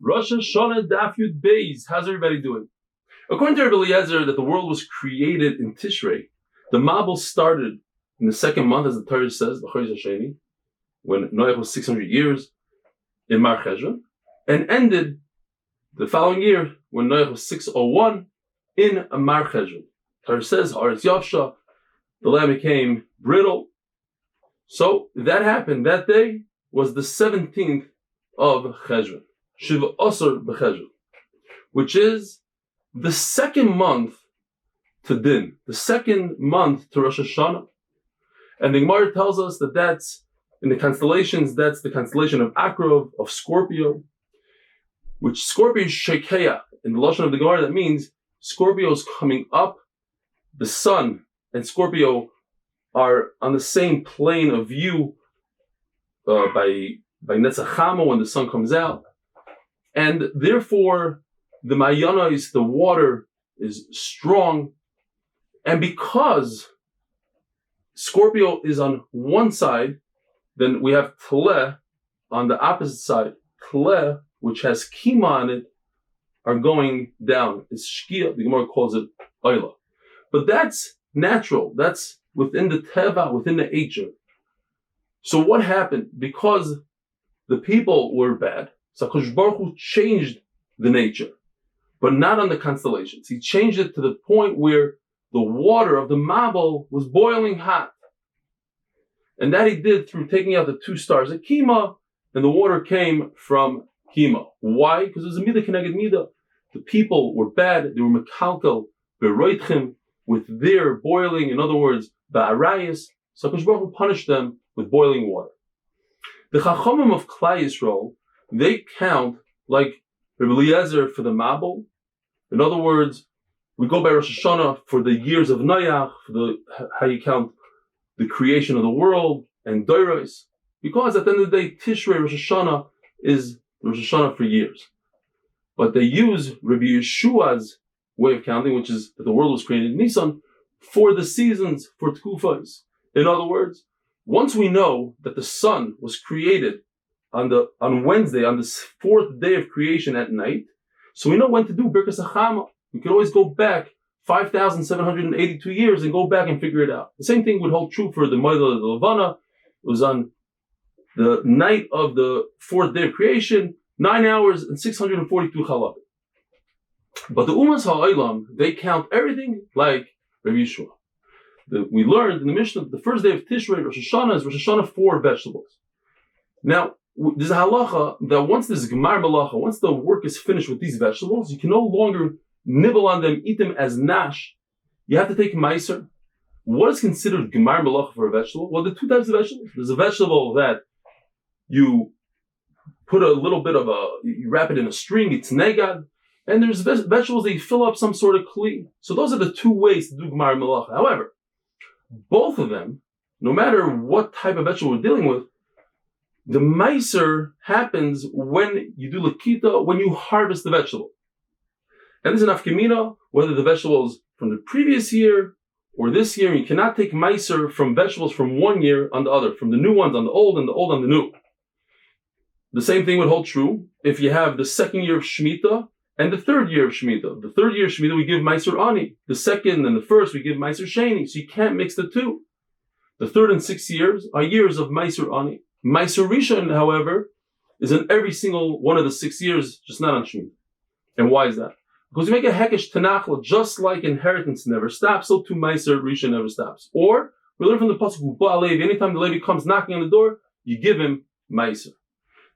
Rosh Hashanah Daf Yud Beis. How's everybody doing? According to Reb Eliezer, that the world was created in Tishrei. The Mabul started in the second month, as the Torah says, when Noach was 600 years in Mar Cheshvan, and ended the following year when Noach was 601 in Mar Cheshvan. Torah says, Haaretz Yavsha, the land became brittle. So that happened. That day was the 17th of Cheshvan, Shiva Osir b'Cheshvan, which is the second month to Din, the second month to Rosh Hashanah. And the Gemara tells us that that's in the constellations, that's the constellation of Akrov, of Scorpio, which Scorpio is Shekeya. In the Lashon of the Gemara, that means Scorpio is coming up. The sun and Scorpio are on the same plane of view by Netzachama when the sun comes out. And therefore, the Mayanos, the water, is strong. And because Scorpio is on one side, then we have Tleh on the opposite side. Tleh, which has Kima on it, are going down. It's Shkia, the Gemara calls it Oila. But that's natural. That's within the Teva, within the Eicher. So what happened? Because the people were bad, so HaKadosh Baruch Hu changed the nature, but not on the constellations. He changed it to the point where the water of the Mabul was boiling hot. And that he did through taking out the two stars at Kima, and the water came from Kima. Why? Because it was a Midah Keneged Midah. The people were bad. They were Mekalkel, Beroitchim, with their boiling, in other words, Ba'arayas. So HaKadosh Baruch Hu punished them with boiling water. The Chachamim of Klai Yisrael, they count like Reb Eliezer for the Mabul. In other words, we go by Rosh Hashanah for the years of Noach, for how you count the creation of the world, and Doros. Because at the end of the day, Tishrei Rosh Hashanah is Rosh Hashanah for years. But they use Rabbi Yeshua's way of counting, which is that the world was created in Nisan, for the seasons, for Tkufas. In other words, once we know that the sun was created on Wednesday, on the fourth day of creation at night, so we know when to do Birkas Hachama. We could always go back 5,782 years and go back and figure it out. The same thing would hold true for the Moed of the Levana. It was on the night of the fourth day of creation, 9 hours and 642 chalab. But the Umas HaOlam, they count everything like Rabbi Yeshua. We learned in the Mishnah that the first day of Tishrei, Rosh Hashanah, is Rosh Hashanah for vegetables. Now, there's a halacha that once there's Gemar Malacha, once the work is finished with these vegetables, you can no longer nibble on them, eat them as nash. You have to take meiser. What is considered Gemar Malacha for a vegetable? Well, there are two types of vegetables. There's a vegetable that you put a little bit of you wrap it in a string, it's negad. And there's vegetables that you fill up some sort of kli. So those are the two ways to do Gemar Malacha. However, both of them, no matter what type of vegetable we're dealing with, the meiser happens when you do lakita, when you harvest the vegetable. And this is an afkemina, whether the vegetable is from the previous year or this year. You cannot take meiser from vegetables from one year on the other, from the new ones on the old and the old on the new. The same thing would hold true if you have the second year of Shemitah and the third year of Shemitah. The third year of Shemitah, we give meiser ani. The second and the first, we give meiser sheni. So you can't mix the two. The third and sixth years are years of meiser ani. Meiser rishon, however, is in every single one of the 6 years, just not on Shemitah. And why is that? Because you make a hekesh tanachla, just like inheritance never stops, so too meiser rishon never stops. Or we learn from the pasuk Ba'alevi, anytime the Levi comes knocking on the door, you give him meiser.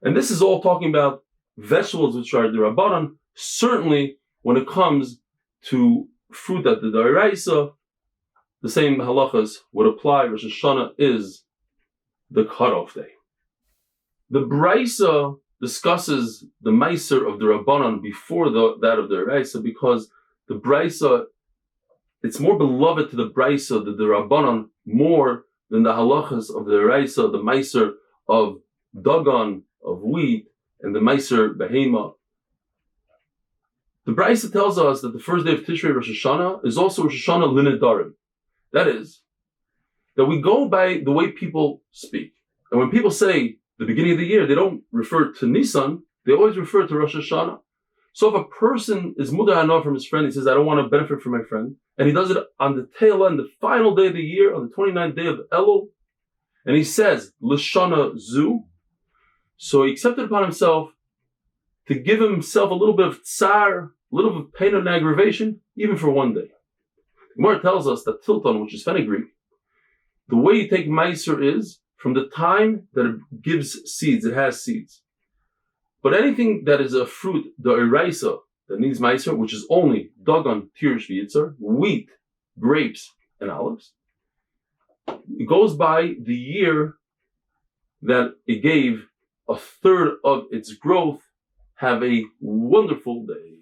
And this is all talking about vegetables which are the Rabbanan. Certainly, when it comes to fruit at the D'oraisa, the same halachas would apply. Rosh Hashanah is the cutoff day. The Braisa discusses the meiser of the Rabbanan before that of the D'oraisa, because the Braisa, it's more beloved to the Braisa, the Rabbanan, more than the halachas of the D'oraisa, the meiser of dagan, of wheat, and the meiser behema. The Braisa tells us that the first day of Tishrei, Rosh Hashanah, is also Rosh Hashanah Linedarim. That is, that we go by the way people speak. And when people say the beginning of the year, they don't refer to Nisan, they always refer to Rosh Hashanah. So if a person is mudar hana from his friend, he says, I don't want to benefit from my friend, and he does it on the Tehila, on the final day of the year, on the 29th day of Elul, and he says, L'shana zu, so he accepted upon himself to give himself a little bit of tsar, a little bit of pain and aggravation, even for one day. The Gemara tells us that tilton, which is fenugreek, the way you take meiser is from the time that it gives seeds, it has seeds. But anything that is a fruit, the eraisa, that needs meiser, which is only dagan, tirish, v'yitzar, wheat, grapes, and olives, it goes by the year that it gave a third of its growth. Have a wonderful day.